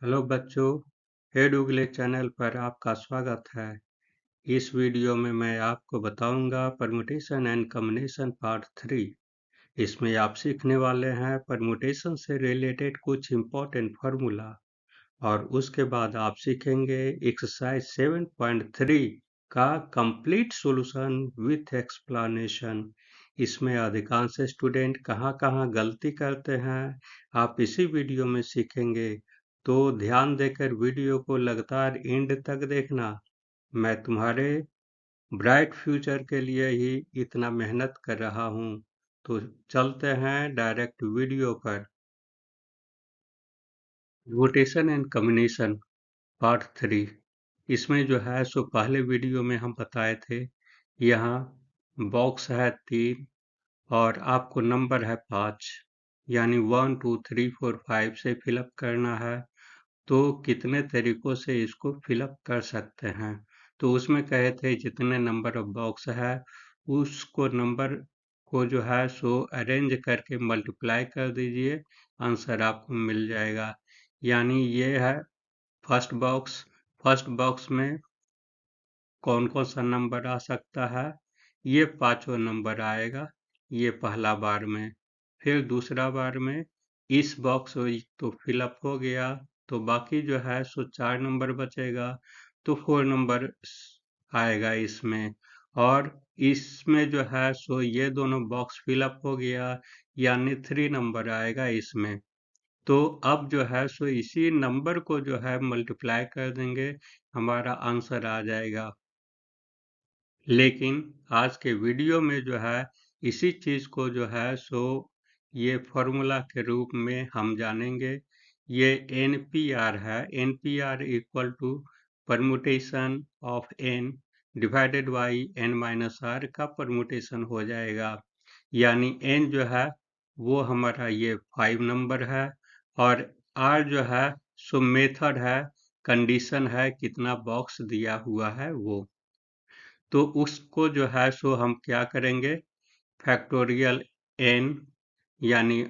Hello बच्चों, एडुगले channel पर आपका स्वागत है। इस वीडियो में मैं आपको बताऊंगा परमुटेशन एंड कॉम्बिनेशन पार्ट 3। इसमें आप सीखने वाले हैं परमुटेशन से रिलेटेड कुछ इम्पोर्टेंट फार्मूला और उसके बाद आप सीखेंगे एक्सरसाइज 7.3 का कंप्लीट सॉल्यूशन विथ एक्सप्लेनेशन। इसमें अधिकांश स्टूडेंट कहाँ-कहाँ गलती करते हैं, आप इसी वीडियो में सीखेंगे। तो ध्यान देकर वीडियो को लगातार एंड तक देखना। मैं तुम्हारे ब्राइट फ्यूचर के लिए ही इतना मेहनत कर रहा हूँ। तो चलते हैं डायरेक्ट वीडियो पर। Rotation and combination part 3। इसमें जो है सो पहले वीडियो में हम बताए थे, यहाँ बॉक्स है 3 और आपको नंबर है 5, यानी 1 2 3 4 5 से फिलअप करना है। तो कितने तरीकों से इसको फिलअप कर सकते हैं। तो उसमें कहे थे जितने नंबर ऑफ बॉक्स है उसको नंबर को जो है सो अरेंज करके मल्टीप्लाई कर दीजिए, आंसर आपको मिल जाएगा। यानी ये है फर्स्ट बॉक्स में कौन कौन सा नंबर आ सकता है, ये पांचों नंबर आएगा, ये पहला बार में। फिर दूसरा बार में इस बॉक्स तो फिलअप हो गया, तो बाकी जो है सो 4 नंबर बचेगा, तो 4 नंबर आएगा इसमें। और इसमें जो है सो ये दोनों बॉक्स फिलअप हो गया, यानी 3 नंबर आएगा इसमें। तो अब जो है सो इसी नंबर को जो है मल्टीप्लाई कर देंगे, हमारा आंसर आ जाएगा। लेकिन आज के वीडियो में जो है इसी चीज़ को जो है सो ये फॉर्मूला के रूप में हम जानेंगे। ये NPR है। NPR equal to permutation of n divided by n-r का परमुटेशन हो जाएगा। यानी n जो है वो हमारा ये 5 नंबर है और r जो है सो मेथड है, कंडीशन है, कितना बॉक्स दिया हुआ है वो। तो उसको जो है सो हम क्या करेंगे, फैक्टोरियल n यानी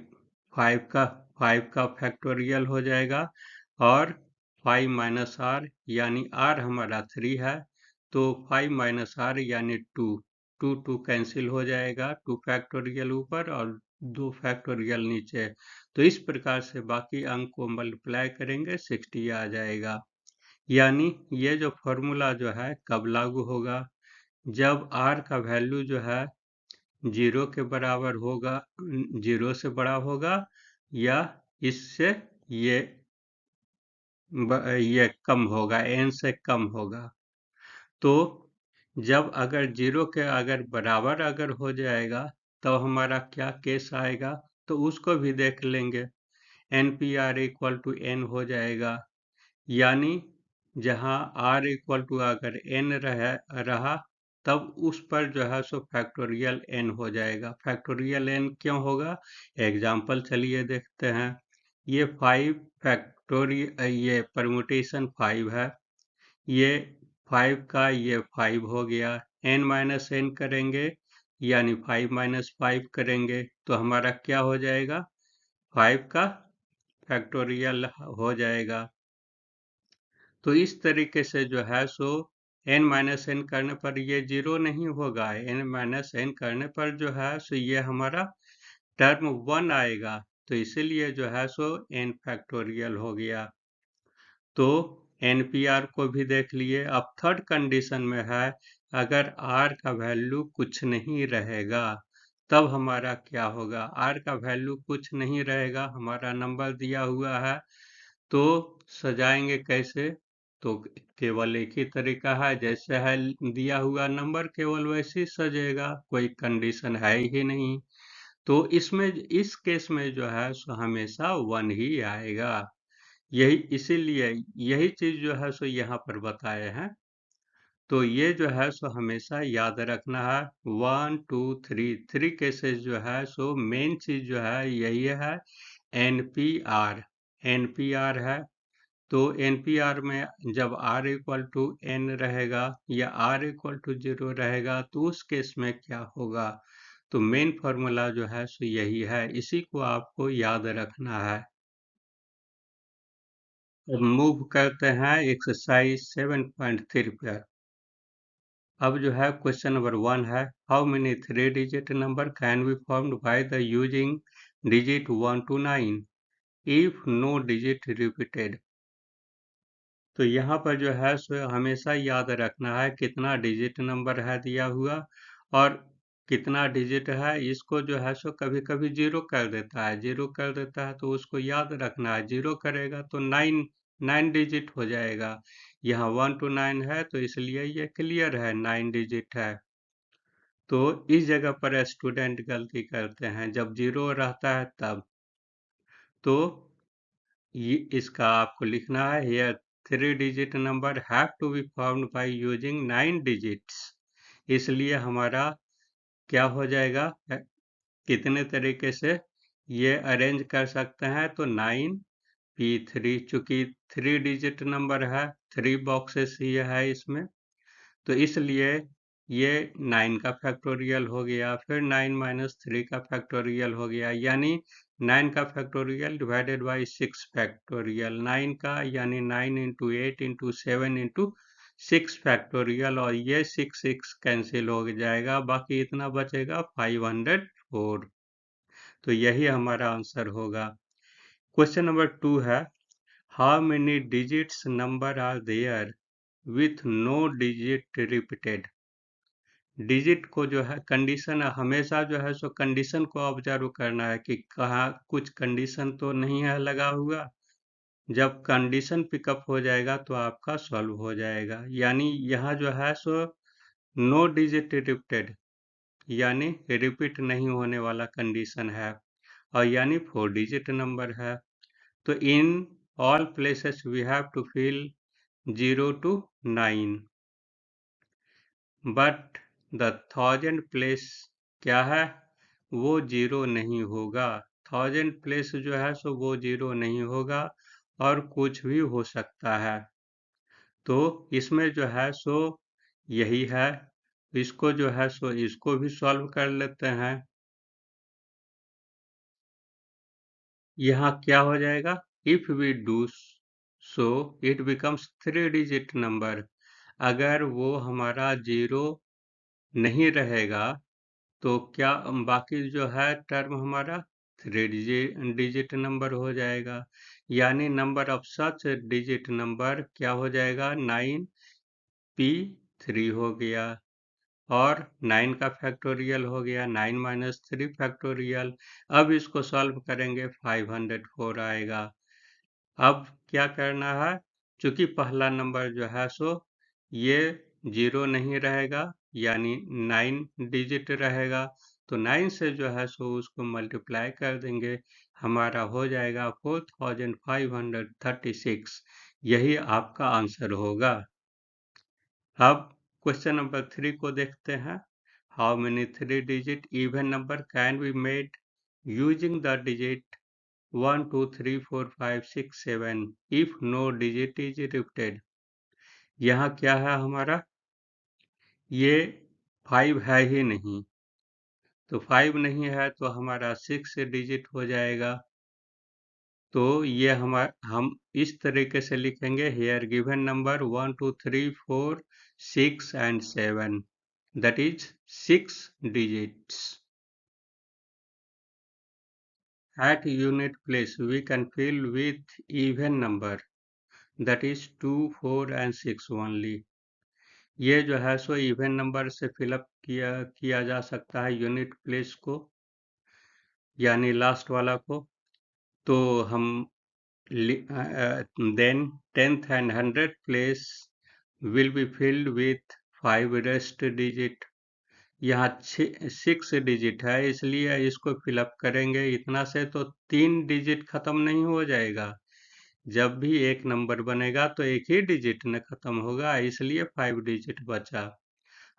5 का फैक्टोरियल हो जाएगा और 5 माइनस r यानी r हमारा 3 है, तो 5 माइनस r यानी 2 कैंसिल हो जाएगा, 2 फैक्टोरियल ऊपर और 2 फैक्टोरियल नीचे। तो इस प्रकार से बाकी अंक को मल्टीप्लाई करेंगे 60 आ जाएगा। यानी ये जो फॉर्मूला जो है कब लागू होगा, जब r का वैल्यू जो है 0 के बराबर होगा, 0 से बड़ा होगा या इससे ये कम होगा, n से कम होगा। तो जब अगर 0 के अगर बराबर अगर हो जाएगा तो हमारा क्या केस आएगा, तो उसको भी देख लेंगे। NPR इक्वल टू n हो जाएगा, यानी जहाँ r इक्वल टू अगर n रहा तब उस पर जो है सो फैक्टोरियल n हो जाएगा। फैक्टोरियल n क्यों होगा, एग्जाम्पल चलिए देखते हैं। ये 5 ये परमुटेशन 5 है, ये 5 का ये 5 हो गया, n माइनस n करेंगे यानी 5 माइनस 5 करेंगे तो हमारा क्या हो जाएगा, 5 का फैक्टोरियल हो जाएगा। तो इस तरीके से जो है सो n-n करने पर ये 0 नहीं होगा, n-n करने पर जो है सो ये हमारा टर्म 1 आएगा, तो इसीलिए जो है सो n फैक्टोरियल हो गया। तो NPR को भी देख लिए। अब थर्ड कंडीशन में है, अगर r का वैल्यू कुछ नहीं रहेगा तब हमारा क्या होगा, r का वैल्यू कुछ नहीं रहेगा, हमारा नंबर दिया हुआ है, तो सजाएंगे कैसे, तो केवल एक ही तरीका है, जैसे है दिया हुआ नंबर केवल वैसे ही सजेगा, कोई कंडीशन है ही नहीं। तो इसमें इस केस में जो है सो हमेशा 1 ही आएगा। यही इसीलिए यही चीज जो है सो यहाँ पर बताए हैं। तो ये जो है सो हमेशा याद रखना है। 1 2 3 केसेस जो है सो मेन चीज जो है यही है, NPR। NPR है, तो NPR में जब r इक्वल टू n रहेगा या r इक्वल टू 0 रहेगा तो उस केस में क्या होगा। तो मेन फार्मूला जो है सो यही है, इसी को आपको याद रखना है। मूव करते हैं एक्सरसाइज 7.3 पर। अब जो है क्वेश्चन नंबर 1 है, how many 3 digit number can be formed by the using digit 1 to 9 if no digit repeated. तो यहाँ पर जो है सो हमेशा याद रखना है कितना डिजिट नंबर है दिया हुआ और कितना डिजिट है, इसको जो है सो कभी कभी जीरो कर देता है, जीरो कर देता है तो उसको याद रखना है, जीरो करेगा तो नाइन नाइन डिजिट हो जाएगा। यहाँ 1 to 9 है तो इसलिए ये क्लियर है 9 डिजिट है। तो इस जगह पर स्टूडेंट गलती करते हैं, जब जीरो रहता है तब। तो ये इसका आपको लिखना है here 3 digit number have to be formed by using 9 digits. इसलिए हमारा क्या हो जाएगा, कितने तरीके से ये अरेंज कर सकते हैं, तो 9 P3, चूंकि 3 डिजिट नंबर है, 3 बॉक्सेस ये है इसमें, तो इसलिए ये 9 का फैक्टोरियल हो गया, फिर 9 - 3 का फैक्टोरियल हो गया, यानी 9 का फैक्टोरियल डिवाइडेड बाई 6 फैक्टोरियल, 9 का यानी 9 इंटू 8 इंटू 7 इंटू 6 फैक्टोरियल, और ये 6 कैंसिल हो जाएगा, बाकी इतना बचेगा 504। तो यही हमारा आंसर होगा। क्वेश्चन नंबर 2 है, how many digits number are there with no digit repeated. Digit को जो है कंडीशन हमेशा जो है सो कंडीशन को ऑब्जर्व करना है कि कहाँ कुछ कंडीशन तो नहीं है लगा हुआ। जब कंडीशन पिकअप हो जाएगा तो आपका सॉल्व हो जाएगा, यानी यहाँ जो है सो नो डिजिट रिपीटेड, यानी रिपीट नहीं होने वाला कंडीशन है, और यानी 4 डिजिट नंबर है। तो in all places we have to fill 0 to 9, but the 1000 place क्या है, वो जीरो नहीं होगा। 1000 प्लेस जो है सो वो जीरो नहीं होगा और कुछ भी हो सकता है। तो इसमें जो है सो यही है, इसको जो है सो इसको भी सॉल्व कर लेते हैं। यहाँ क्या हो जाएगा, if we do so it becomes 3 digit number. अगर वो हमारा जीरो नहीं रहेगा तो क्या बाकी जो है टर्म हमारा 3 डिजिट नंबर हो जाएगा, यानी number of such digit number क्या हो जाएगा, 9P3 हो गया, और 9 का फैक्टोरियल हो गया 9 - 3 फैक्टोरियल। अब इसको सॉल्व करेंगे 504 आएगा। अब क्या करना है, चूंकि पहला नंबर जो है सो ये जीरो नहीं रहेगा, यानी 9 डिजिट रहेगा, तो 9 से जो है सो उसको मल्टीप्लाई कर देंगे, हमारा हो जाएगा 4536। यही आपका आंसर होगा। अब क्वेश्चन नंबर 3 को देखते हैं, how many 3 digit even number can be made using the digit 1 2 3 4 5 6 7 if no digit is repeated। यहाँ क्या है हमारा, ये 5 है ही नहीं, तो 5 नहीं है तो हमारा 6 डिजिट हो जाएगा। तो ये हम इस तरीके से लिखेंगे, hair given number 1 2 3 4 6 and 7, that is 6 digits। At unit place we can fill with even number, that is 2 4 and 6 only। ये जो है सो इवन नंबर से फिलअप किया जा सकता है यूनिट प्लेस को, यानी लास्ट वाला को। तो हम then 10th and 100th place will be filled with 5 rest digit. यहाँ 6 डिजिट है, इसलिए इसको फिलअप करेंगे इतना से, तो 3 डिजिट खत्म नहीं हो जाएगा। जब भी एक नंबर बनेगा तो एक ही डिजिट न खत्म होगा, इसलिए 5 डिजिट बचा।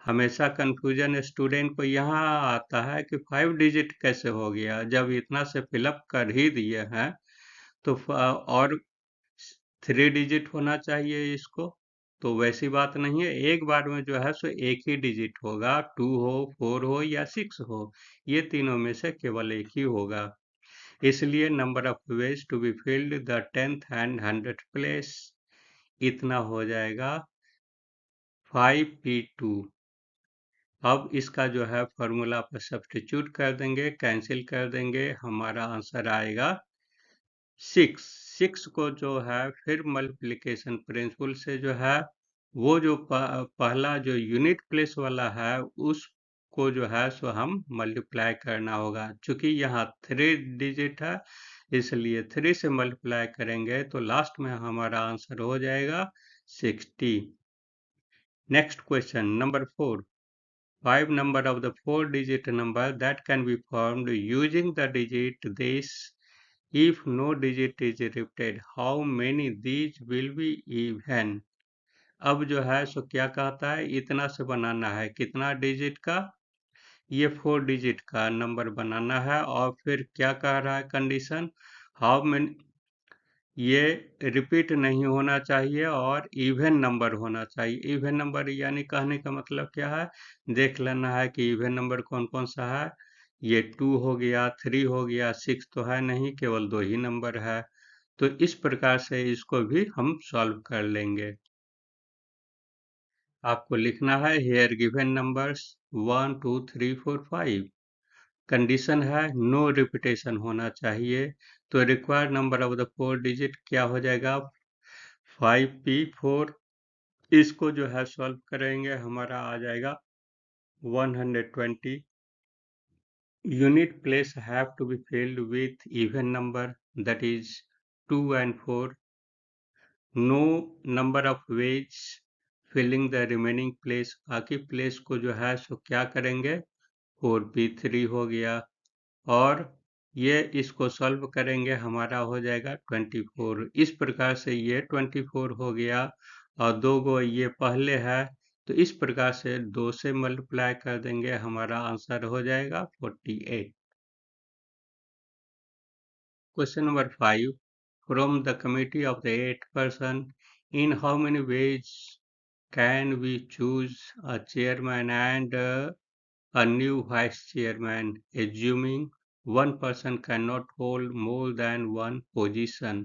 हमेशा कंफ्यूजन स्टूडेंट को यहाँ आता है कि 5 डिजिट कैसे हो गया, जब इतना से फिलअप कर ही दिए हैं तो और 3 डिजिट होना चाहिए इसको। तो वैसी बात नहीं है, एक बार में जो है सो एक ही डिजिट होगा, 2 हो 4 हो या 6 हो, ये तीनों में से केवल एक ही होगा। इसलिए number of ways to be filled the 10th and 100th place इतना हो जाएगा 5p2। अब इसका जो है फॉर्मूला पर सब्स्टिट्यूट कर देंगे, कैंसिल कर देंगे, हमारा आंसर आएगा 6। 6 को जो है फिर मल्टीप्लिकेशन प्रिंसिपल से जो है वो जो पहला जो यूनिट प्लेस वाला है उसको जो है सो हम मल्टीप्लाई करना होगा। चूंकि यहाँ 3 डिजिट है इसलिए 3 से मल्टीप्लाई करेंगे तो लास्ट में हमारा आंसर हो जाएगा 60। Next question number 4। 5 number of the 4-digit number that can be formed using the digit this if no digit is repeated. How many these will be even? अब जो है सो क्या कहता है इतना से बनाना है कितना डिजिट का, ये 4 डिजिट का नंबर बनाना है और फिर क्या कह रहा है कंडीशन, हाउ मेनी, ये रिपीट नहीं होना चाहिए और इवन नंबर होना चाहिए। इवन नंबर यानी कहने का मतलब क्या है, देख लेना है कि इवन नंबर कौन कौन सा है। ये 2 हो गया, 3 हो गया, 6 तो है नहीं, केवल 2 ही नंबर है। तो इस प्रकार से इसको भी हम सॉल्व कर लेंगे। आपको लिखना है हेयर गिवन नंबर्स 1 2 3 4 5। कंडीशन है नो रिपीटेशन होना चाहिए। तो required number of the 4 digit क्या हो जाएगा 5p4। इसको जो है सॉल्व करेंगे हमारा आ जाएगा 120। Unit place have to be filled with even number that is 2 and 4। No number of ways filling the remaining place, बाकी प्लेस को जो है सो क्या करेंगे 4p3 हो गया। और ये इसको सॉल्व करेंगे हमारा हो जाएगा 24। इस प्रकार से ये 24 हो गया और 2 गो ये पहले है तो इस प्रकार से 2 से मल्टीप्लाई कर देंगे हमारा आंसर हो जाएगा 48। Question number 5। From the committee of the 8 person in how many ways can we choose a chairman and a new vice chairman, assuming one person cannot hold more than one position।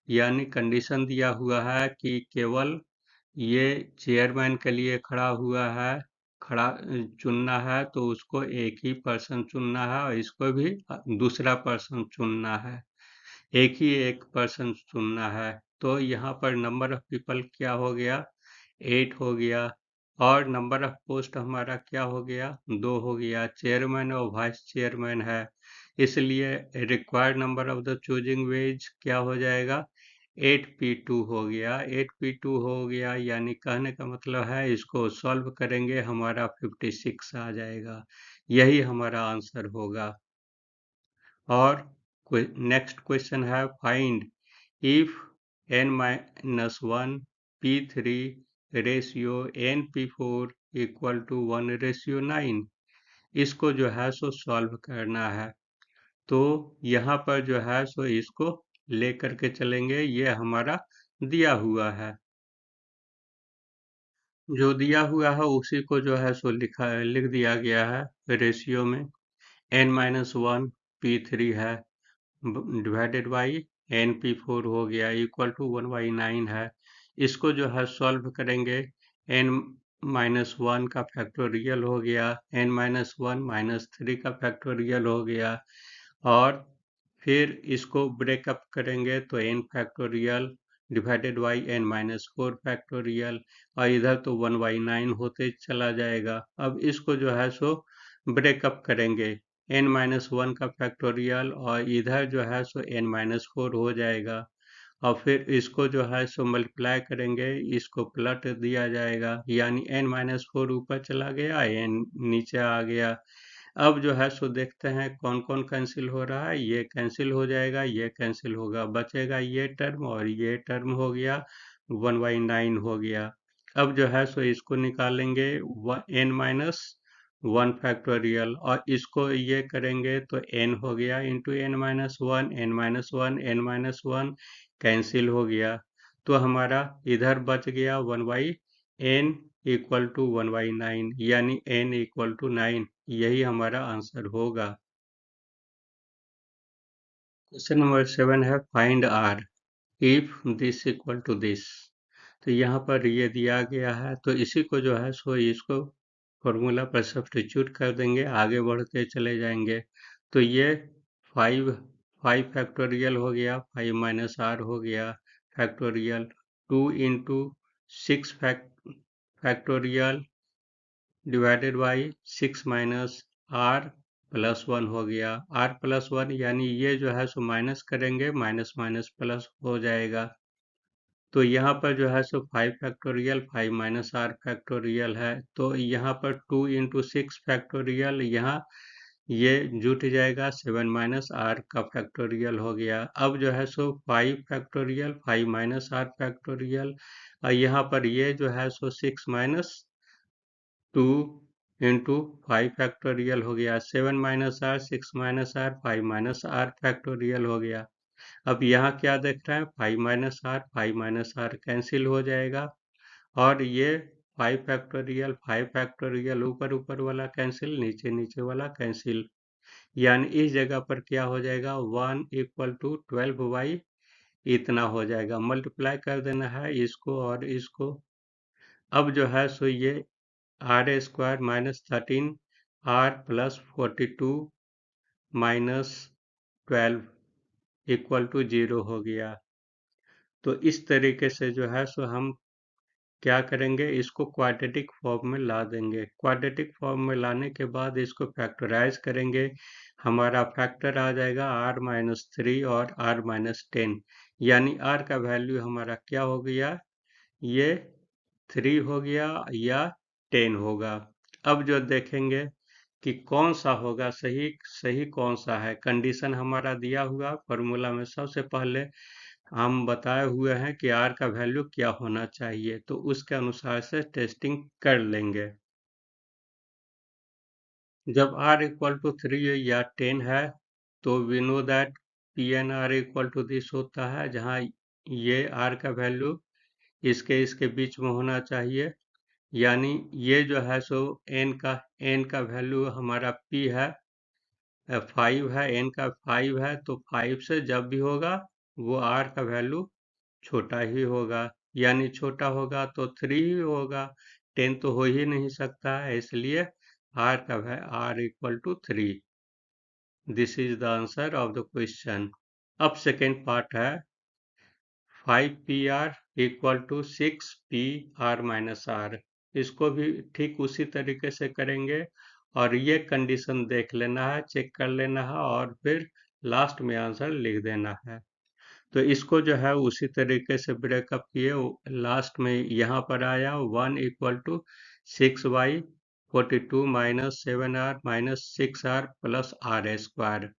यानी condition दिया हुआ है कि केवल ये chairman के लिए खड़ा हुआ है, खड़ा चुनना है तो उसको एक ही पर्सन चुनना है और इसको भी दूसरा पर्सन चुनना है, एक पर्सन चुनना है। तो यहाँ पर नंबर ऑफ पीपल क्या हो गया 8 हो गया और नंबर ऑफ पोस्ट हमारा क्या हो गया 2 हो गया, चेयरमैन और वाइस चेयरमैन है। इसलिए required number of the choosing ways क्या हो जाएगा 8p2 हो गया। 8p2 हो गया यानी कहने का मतलब है इसको सॉल्व करेंगे हमारा 56 आ जाएगा, यही हमारा आंसर होगा। और नेक्स्ट क्वेश्चन है find if n-1 p3 ratio np4 equal to 1:9। इसको जो है सो सॉल्व करना है तो यहाँ पर जो है सो इसको लेकर के चलेंगे, ये हमारा दिया हुआ है। जो दिया हुआ है उसी को जो है सो लिख दिया गया है रेशियो में। n-1 p3 है डिवाइडेड बाई np4 हो गया इक्वल टू 1/9 है। इसको जो है सॉल्व करेंगे n-1 का फैक्टोरियल हो गया, n-1 -3 का फैक्टोरियल हो गया और फिर इसको ब्रेकअप करेंगे तो n factorial divided by n-4 factorial और इधर तो 1/9 होते चला जाएगा। अब इसको जो है सो ब्रेकअप करेंगे n-1 का फैक्टोरियल और इधर जो है सो n-4 हो जाएगा और फिर इसको जो है सो मल्टीप्लाई करेंगे, इसको पलट दिया जाएगा यानी n-4 ऊपर चला गया n नीचे आ गया। अब जो है सो देखते हैं कौन कौन कैंसिल हो रहा है, ये कैंसिल हो जाएगा, ये कैंसिल होगा, बचेगा ये टर्म और ये टर्म हो गया 1/9 हो गया। अब जो है सो इसको निकालेंगे n-1 फैक्टोरियल और इसको ये करेंगे तो n हो गया इंटू n-1 n-1 कैंसिल हो गया तो हमारा इधर बच गया 1/n इक्वल टू 1/9 यानी n इक्वल टू 9, यही हमारा आंसर होगा। क्वेश्चन नंबर 7 है find r if this equal to this. तो यहाँ पर ये दिया गया है, तो इसी को जो है सो इसको फॉर्मूला पर सब्स्टिट्यूट कर देंगे, आगे बढ़ते चले जाएंगे। तो ये 5 5 फैक्टोरियल हो गया, 5 माइनस आर हो गया factorial, 2 into 6 factorial divided by 6 minus r plus 1 हो गया। आर प्लस 1 यानी ये जो है सो माइनस करेंगे, माइनस माइनस प्लस हो जाएगा। तो यहाँ पर जो है सो 5 फैक्टोरियल 5 माइनस आर फैक्टोरियल है, तो यहाँ पर 2 इंटू 6 फैक्टोरियल, यहाँ ये जुट जाएगा, 7 माइनस आर का फैक्टोरियल हो गया। अब जो है सो 5 फैक्टोरियल 5 माइनस आर फैक्टोरियल, और यहाँ पर ये जो है सो 6 माइनस 2 इंटू 5 फैक्टोरियल हो गया, 7 minus r 6 minus r 5 minus r factorial हो गया। अब यहाँ क्या देख रहे हैं, 5 माइनस आर कैंसिल हो जाएगा, और ये 5 फैक्टोरियल ऊपर ऊपर वाला कैंसिल, नीचे नीचे वाला कैंसिल, यानी इस जगह पर क्या हो जाएगा, 1 इक्वल टू 12 बाई इतना हो जाएगा। मल्टीप्लाई कर देना है इसको और इसको। अब जो है सो ये r square minus 13 r plus 42 minus 12 equal to 0 हो गया। तो इस तरीके से जो है सो हम क्या करेंगे, इसको क्वाड्रेटिक फॉर्म में ला देंगे। क्वाड्रेटिक फॉर्म में लाने के बाद इसको फैक्टराइज करेंगे, हमारा फैक्टर आ जाएगा r-3 और r-10, यानी r का वैल्यू हमारा क्या हो गया, ये 3 हो गया या 10 होगा। अब जो देखेंगे कि कौन सा होगा सही, सही कौन सा है। कंडीशन हमारा दिया हुआ फॉर्मूला में, सबसे पहले हम बताए हुए हैं कि आर का वैल्यू क्या होना चाहिए, तो उसके अनुसार से टेस्टिंग कर लेंगे। जब r इक्वल टू 3 या 10 है, तो we know that p n r equal to this होता है, जहाँ ये r का वैल्यू इसके बीच में होना चाहिए, यानी ये जो है सो n का वैल्यू हमारा p है, 5 है, n का 5 है, तो 5 से जब भी होगा वो r का वैल्यू छोटा ही होगा, यानी छोटा होगा तो 3 ही होगा, 10 तो हो ही नहीं सकता है, इसलिए r का r equal to 3। This is the answer of the question. अब सेकेंड पार्ट है 5pr equal to 6pr minus are. इसको भी ठीक उसी तरीके से करेंगे, और ये कंडीशन देख लेना है, चेक कर लेना है, और फिर लास्ट में आंसर लिख देना है। तो इसको जो है उसी तरीके से ब्रेकअप किए, लास्ट में यहाँ पर आया 1 equal to 6/42 minus 7r minus 6r plus r square.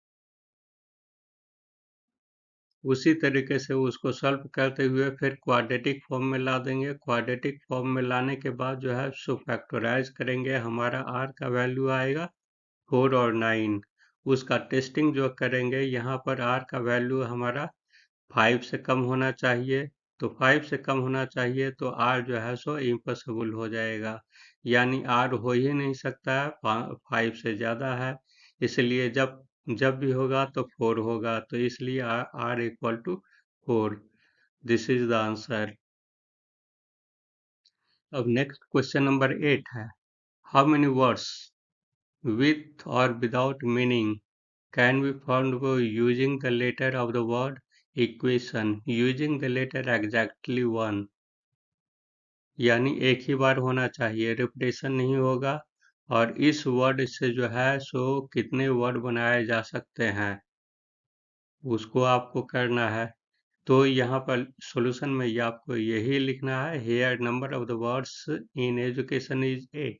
उसी तरीके से उसको सॉल्व करते हुए फिर क्वाड्रेटिक फॉर्म में ला देंगे। क्वाड्रेटिक फॉर्म में लाने के बाद जो है सो फैक्टराइज करेंगे, हमारा r का वैल्यू आएगा 4 और 9। उसका टेस्टिंग जो करेंगे, यहाँ पर r का वैल्यू हमारा 5 से कम होना चाहिए, तो 5 से कम होना चाहिए, तो r जो है सो इम्पॉसिबल हो जाएगा, यानी r हो ही नहीं सकता है, 5 से ज़्यादा है, इसलिए जब जब भी होगा तो 4 होगा, तो इसलिए r equal to 4। This is the answer. अब नेक्स्ट क्वेश्चन नंबर 8 है, how many words with or without meaning can be found by using the letter of the word equation using the letter exactly one, यानी एक ही बार होना चाहिए, repetition नहीं होगा, और इस वर्ड से जो है सो कितने वर्ड बनाए जा सकते हैं उसको आपको करना है। तो यहाँ पर सॉल्यूशन में ये आपको यही लिखना है, hair number of the words in education is 8।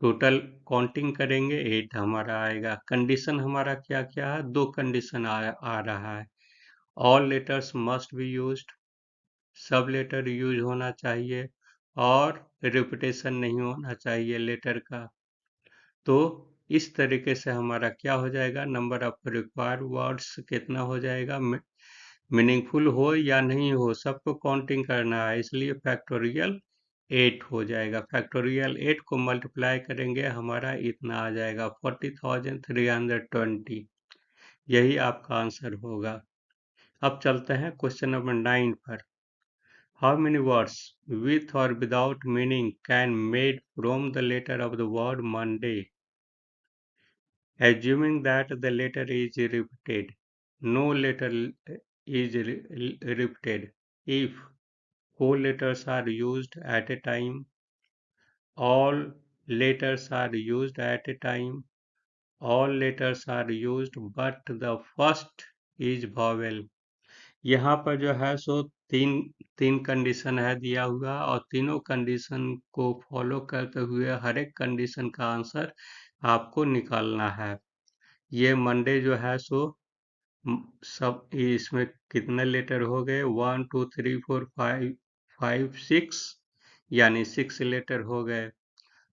Total counting करेंगे 8 हमारा आएगा। कंडीशन हमारा क्या क्या है, दो कंडीशन आ रहा है, all letters must be used, सब लेटर यूज होना चाहिए, और रिपीटेशन नहीं होना चाहिए लेटर का। तो इस तरीके से हमारा क्या हो जाएगा, नंबर ऑफ रिक्वायर्ड वर्ड्स कितना हो जाएगा, मीनिंगफुल हो या नहीं हो सबको काउंटिंग करना है, इसलिए फैक्टोरियल 8 हो जाएगा। फैक्टोरियल 8 को मल्टीप्लाई करेंगे, हमारा इतना आ जाएगा 40,320। यही आपका आंसर होगा। अब चलते हैं क्वेश्चन नंबर 9 पर। How many words with or without meaning can made from the letter of the word Monday, assuming that the letter is repeated? No letter is repeated. If four letters are used at a time, all letters are used at a time, all letters are used but the first is vowel। यहाँ पर जो है सो तीन तीन condition है दिया हुआ, और तीनों कंडीशन को फॉलो करते हुए हर एक कंडीशन का आंसर आपको निकालना है। ये मंडे जो है सो सब इसमें कितने लेटर हो गए, 1 2 3 4 5 5 6, यानी 6 लेटर हो गए।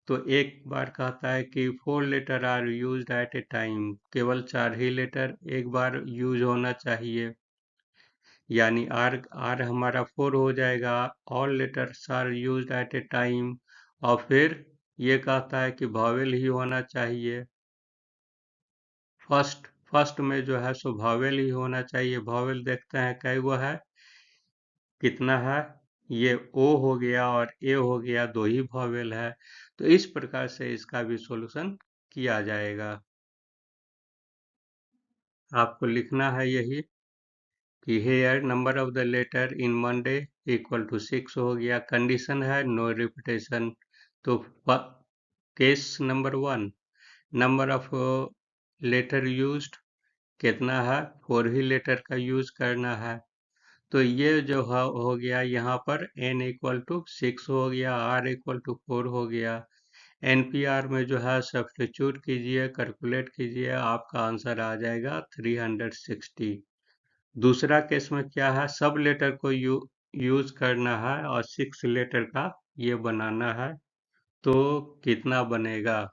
तो एक बार कहता है कि 4 letter are used at a time, केवल 4 ही लेटर एक बार यूज होना चाहिए, यानी आर आर हमारा 4 हो जाएगा। All letters are used at a time, और फिर ये कहता है कि वॉवेल ही होना चाहिए। फर्स्ट फर्स्ट में जो है सो वॉवेल ही होना चाहिए। वॉवेल देखते हैं कई गो है, कितना है, ये ओ हो गया और ए हो गया, दो ही वॉवेल है। तो इस प्रकार से इसका भी सॉल्यूशन किया जाएगा। आपको लिखना है यही कि here number of the letter in Monday equal to 6 हो गया। कंडीशन है नो रिपीटेशन। तो case number 1, number of letter used कितना है, 4 ही लेटर का यूज करना है। तो ये जो हो गया यहाँ पर n इक्वल टू 6 हो गया, r इक्वल टू 4 हो गया। NPR में जो है सब्स्टिट्यूट कीजिए, कैलकुलेट कीजिए, आपका आंसर आ जाएगा 360। दूसरा केस में क्या है, सब लेटर को यूज करना है और 6 लेटर का ये बनाना है। तो कितना बनेगा,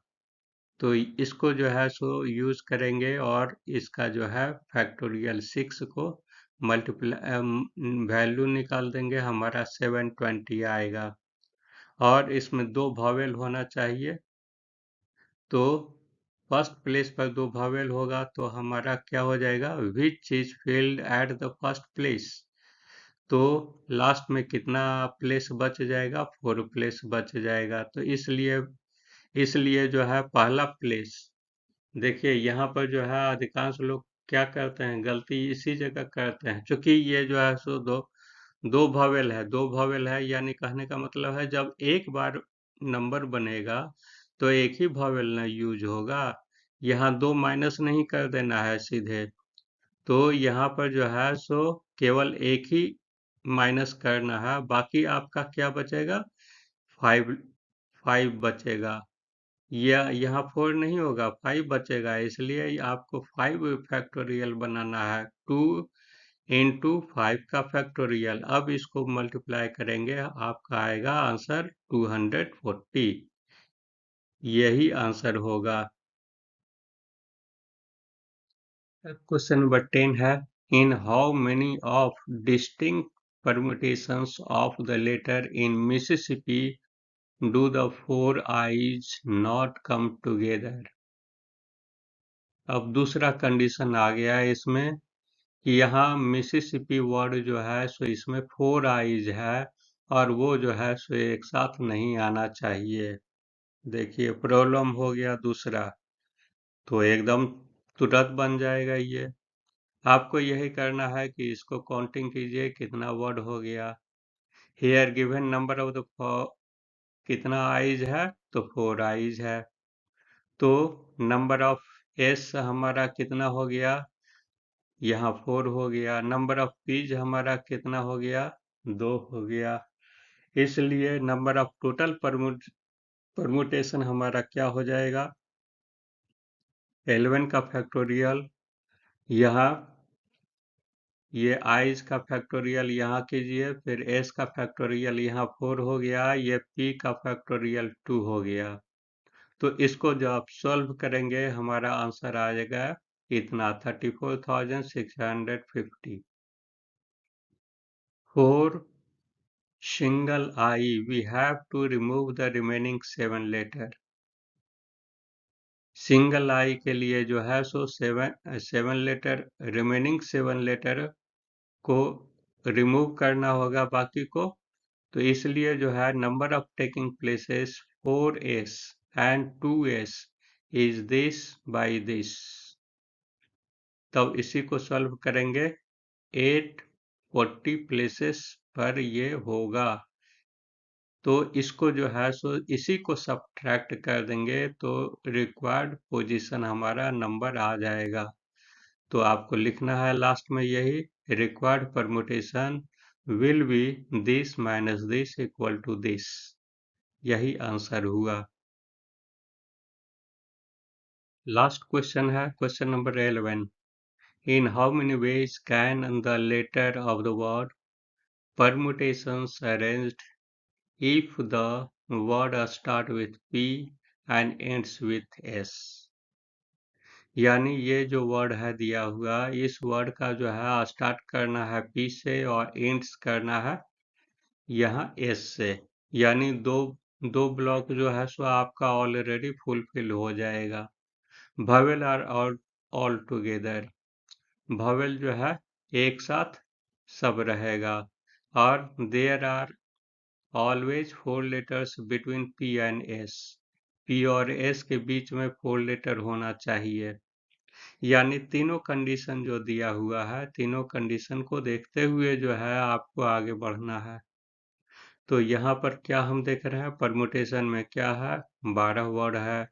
तो इसको जो है सो यूज करेंगे और इसका जो है फैक्टोरियल 6 को मल्टीप्लाई वैल्यू निकाल देंगे, हमारा 720 आएगा। और इसमें दो वॉवेल होना चाहिए, तो फर्स्ट प्लेस पर दो वॉवेल होगा तो हमारा क्या हो जाएगा, which is filled at the first place. तो लास्ट में कितना प्लेस बच जाएगा, 4 प्लेस बच जाएगा। तो इसलिए इसलिए जो है पहला प्लेस, देखिए यहाँ पर जो है अधिकांश लोग क्या करते हैं, गलती इसी जगह करते हैं। क्योंकि ये जो है सो दो दो वॉवेल है, दो वॉवेल है, यानी कहने का मतलब है जब एक बार नंबर बनेगा तो एक ही वॉवेल ना यूज होगा। यहाँ दो माइनस नहीं कर देना है सीधे, तो यहाँ पर जो है सो केवल एक ही माइनस करना है, बाकी आपका क्या बचेगा, 5 5 बचेगा। यह यहाँ 4 नहीं होगा, 5 बचेगा, इसलिए आपको 5 फैक्टोरियल बनाना है, 2 इंटू 5 का फैक्टोरियल। अब इसको मल्टीप्लाई करेंगे, आपका आएगा आंसर 240। यही आंसर होगा। क्वेश्चन नंबर 10 है, इन how many of distinct permutations of the letter in Mississippi do the four eyes not come together? अब दूसरा कंडीशन आ गया है इसमें कि यहाँ मिसिसिपी वर्ड जो है सो इसमें 4 आइज है, और वो जो है सो एक साथ नहीं आना चाहिए। देखिए प्रॉब्लम हो गया दूसरा, तो एकदम तुरंत बन जाएगा ये। आपको यही करना है कि इसको काउंटिंग कीजिए कितना वर्ड हो गया। Here given number of the कितना आइज है, तो 4 आइज है। तो नंबर ऑफ एस हमारा कितना हो गया, यहाँ 4 हो गया। नंबर ऑफ पीज हमारा कितना हो गया, 2 हो गया। इसलिए नंबर ऑफ टोटल परमुटेशन हमारा क्या हो जाएगा, 11 का फैक्टोरियल, यहाँ ये आइज का फैक्टोरियल यहाँ कीजिए, फिर एस का फैक्टोरियल यहाँ 4 हो गया, ये पी का फैक्टोरियल 2 हो गया। तो इसको जब आप सॉल्व करेंगे हमारा आंसर आ जाएगा इतना, 34,650। For single I we have to remove the remaining 7 letter। Single I के लिए जो है सो सेवन लेटर, रिमेनिंग 7 लेटर को रिमूव करना होगा बाकी को। तो इसलिए जो है number of taking places 4s and 2s is this by this. तब इसी को सॉल्व करेंगे, 840 प्लेसेस पर ये होगा। तो इसको जो है सो इसी को सब्ट्रैक्ट कर देंगे तो रिक्वायर्ड पोजीशन हमारा नंबर आ जाएगा। तो आपको लिखना है लास्ट में यही, required permutation will be this minus this equal to this. यही आंसर हुआ। लास्ट क्वेश्चन है question number 11। In how many ways can the letter of the word permutations arranged if the word start with P and ends with S? यानी ये जो word है दिया हुआ, इस वर्ड का जो है स्टार्ट करना है P से और एंड्स करना है यहाँ S से। यानी दो दो ब्लॉक जो है सो आपका ऑलरेडी फुलफिल हो जाएगा। Vowel are all together, vowel जो है एक साथ सब रहेगा। और there are always 4 letters between P and S, P और S के बीच में 4 लेटर होना चाहिए। यानी तीनों कंडीशन जो दिया हुआ है, तीनों कंडीशन को देखते हुए जो है आपको आगे बढ़ना है। तो यहाँ पर क्या हम देख रहे हैं, परमुटेशन में क्या है, 12 वर्ड है।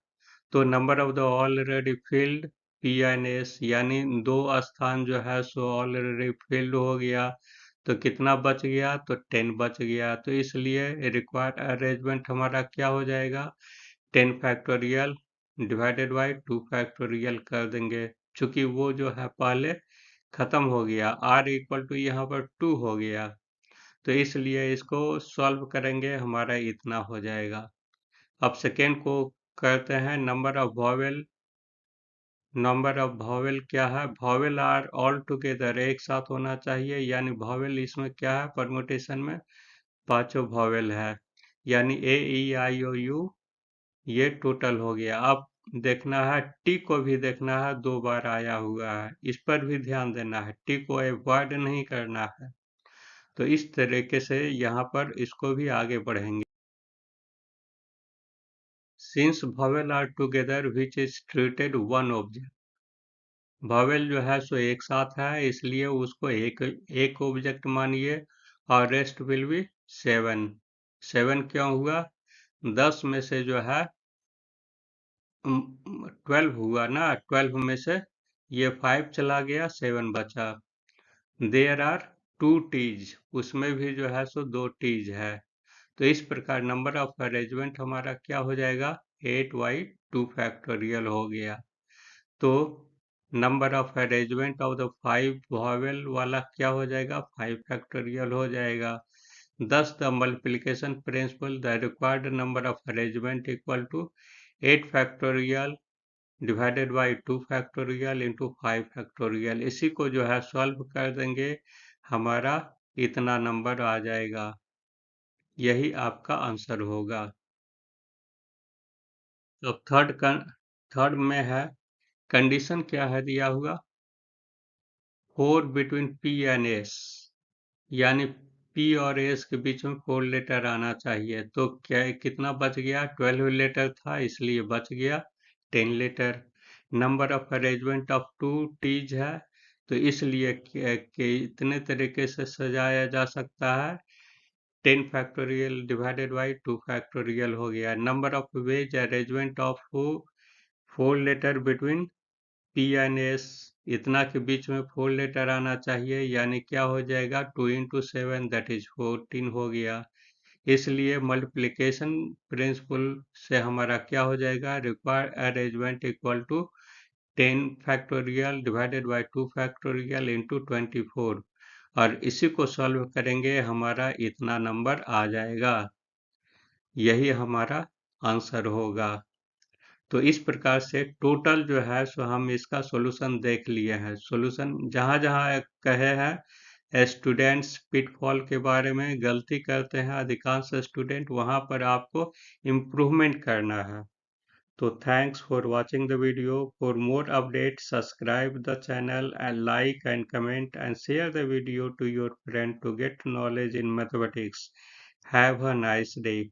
तो number of the already field P and S, यानी 2 स्थान जो है सो ऑलरेडी फिल्ड हो गया। तो कितना बच गया, तो 10 बच गया। तो इसलिए रिक्वायर्ड अरेंजमेंट हमारा क्या हो जाएगा, 10 फैक्टोरियल डिवाइडेड बाई 2 फैक्टोरियल कर देंगे। चूंकि वो जो है पहले खत्म हो गया, r इक्वल टू यहाँ पर 2 हो गया। तो इसलिए इसको सॉल्व करेंगे, हमारा इतना हो जाएगा। अब सेकेंड को करते हैं, number of vowel. Number of vowel क्या है, वॉवेल आर ऑल टुगेदर, एक साथ होना चाहिए। यानी वॉवेल इसमें क्या है, परमुटेशन में पांचों वॉवेल है। यानी A E I O U ये टोटल हो गया। अब देखना है टी को भी देखना है, 2 बार आया हुआ है, इस पर भी ध्यान देना है, टी को अवॉइड नहीं करना है। तो इस तरीके से यहाँ पर इसको भी आगे बढ़ेंगे। Since vowel are together which is treated one object, vowel जो है सो एक साथ है, इसलिए उसको एक ऑब्जेक्ट मानिए। और रेस्ट विल बी 7। 7 क्यों हुआ, 10 में से जो है 12 हुआ ना, 12 में से ये 5 चला गया, 7 बचा। देयर आर 2 टीज, उसमें भी जो है सो 2 टीज है। तो इस प्रकार नंबर ऑफ अरेंजमेंट हमारा क्या हो जाएगा, 8/2 फैक्टोरियल हो गया। तो number of arrangement of the 5 vowel वाला क्या हो जाएगा, 5 फैक्टोरियल हो जाएगा। Thus the multiplication principle, the required number of arrangement equal to 8 factorial divided by 2 factorial into 5 factorial. इसी को जो है सॉल्व कर देंगे, हमारा इतना नंबर आ जाएगा। यही आपका आंसर होगा। तो थर्ड में है, कंडीशन क्या है दिया हुआ, 4 बिटवीन P एंड S, यानी P और S के बीच में 4 लेटर आना चाहिए। तो क्या कितना बच गया, 12 लेटर था इसलिए बच गया 10 letter. Number of arrangement of 2 T's है, तो इसलिए कि इतने तरीके से सजाया जा सकता है, 10 फैक्टोरियल डिवाइडेड बाई 2 फैक्टोरियल हो गया। Number of ways arrangement of 4 letter between P and S, इतना के बीच में 4 लेटर आना चाहिए। यानी क्या हो जाएगा, 2 इंटू 7 दैट इज 14 हो गया। इसलिए मल्टीप्लिकेशन प्रिंसिपल से हमारा क्या हो जाएगा, required arrangement equal to 10 factorial divided by 2 factorial into 24। और इसी को सॉल्व करेंगे, हमारा इतना नंबर आ जाएगा। यही हमारा आंसर होगा। तो इस प्रकार से टोटल जो है सो हम इसका सॉल्यूशन देख लिए हैं। सॉल्यूशन जहाँ जहाँ कहे हैं स्टूडेंट्स पिटफॉल के बारे में गलती करते हैं अधिकांश स्टूडेंट, वहाँ पर आपको इम्प्रूवमेंट करना है। So thanks for watching the video. For more updates, subscribe the channel and like and comment and share the video to your friend to get knowledge in mathematics. Have a nice day.